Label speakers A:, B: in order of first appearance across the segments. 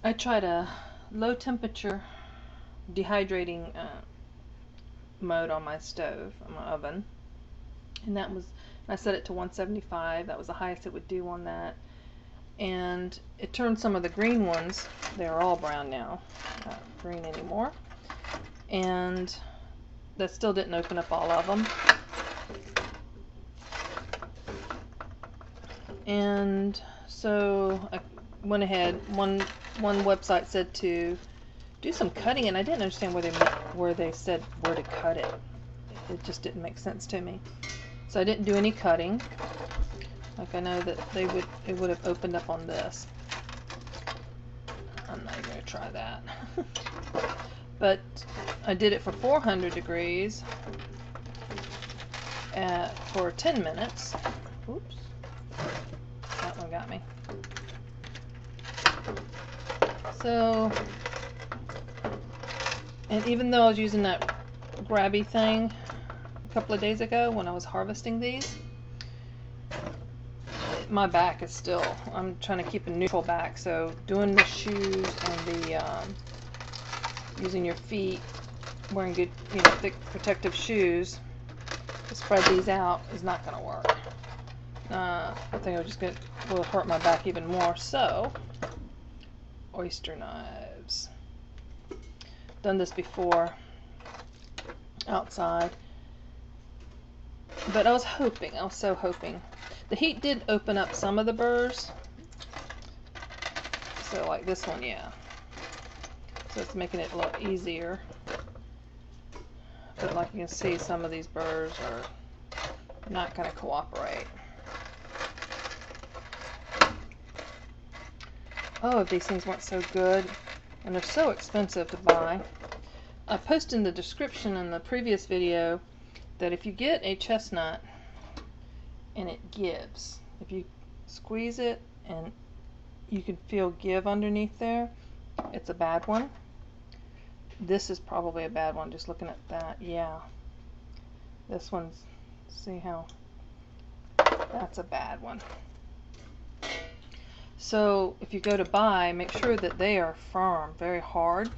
A: I tried a low temperature dehydrating mode on my stove, on my oven, and I set it to 175. That was the highest it would do on that, and it turned some of the green ones, they're all brown now, not green anymore, and that still didn't open up all of them. And so I went ahead. One website said to do some cutting, and I didn't understand where they said where to cut it. It just didn't make sense to me. So I didn't do any cutting. Like, I know that it would have opened up on this. I'm not even gonna try that. But I did it for 400 degrees for 10 minutes. Oops. That one got me. So, and even though I was using that grabby thing a couple of days ago when I was harvesting these, my back is still, I'm trying to keep a neutral back, so doing the shoes and the using your feet, wearing good, thick protective shoes to spread these out is not going to work. I think will hurt my back even more. So, oyster knives. Done this before outside, but I was so hoping. The heat did open up some of the burrs, so like this one, yeah. So it's making it a lot easier. But like you can see, some of these burrs are not going to cooperate. Oh, if these things weren't so good, and they're so expensive to buy. I posted in the description in the previous video that if you get a chestnut and it gives, if you squeeze it and you can feel give underneath there, it's a bad one. This is probably a bad one, just looking at that. Yeah, this one's, see how, that's a bad one. So if you go to buy, make sure that they are firm, very hard.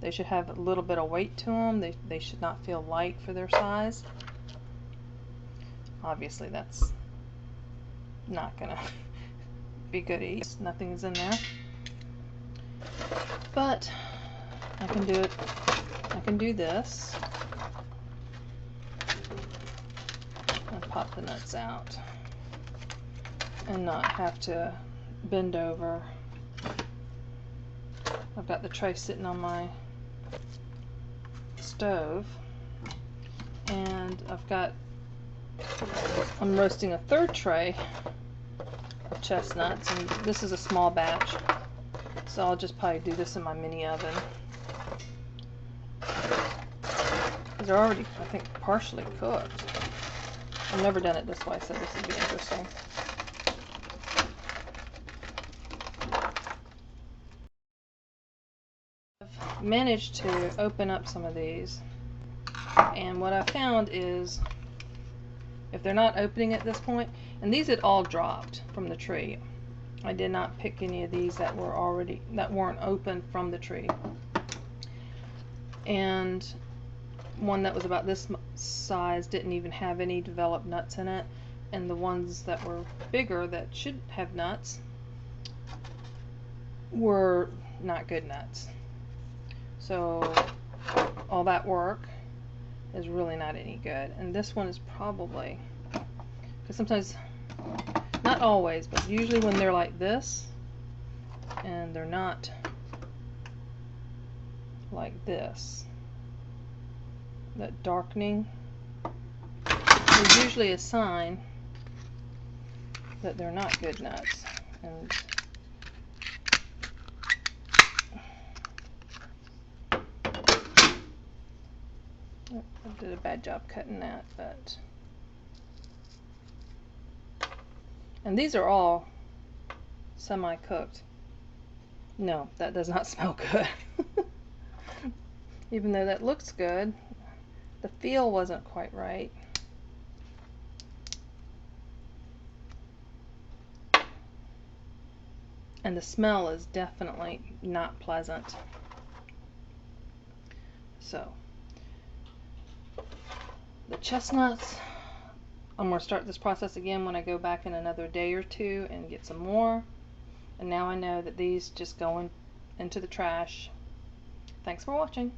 A: They should have a little bit of weight to them. They should not feel light for their size. Obviously that's not gonna be good to eat. Nothing's in there. But I can do it. I can do this and pop the nuts out and not have to bend over. I've got the tray sitting on my stove, and I'm roasting a third tray of chestnuts, and this is a small batch, so I'll just probably do this in my mini oven. They're already, I think, partially cooked. I've never done it this way, so this would be interesting. I've managed to open up some of these, and what I found is if they're not opening at this point, and these had all dropped from the tree. I did not pick any of these that weren't open from the tree. And one that was about this size didn't even have any developed nuts in it, and the ones that were bigger that should have nuts were not good nuts. So all that work is really not any good. And this one is probably, because sometimes, not always, but usually when they're like this and they're not like this, that darkening is usually a sign that they're not good nuts. And I did a bad job cutting that, but, and these are all semi-cooked. No, that does not smell good. Even though that looks good, the feel wasn't quite right. and the smell is definitely not pleasant. So the chestnuts, I'm going to start this process again when I go back in another day or two and get some more. And now I know that these just go into the trash. Thanks for watching.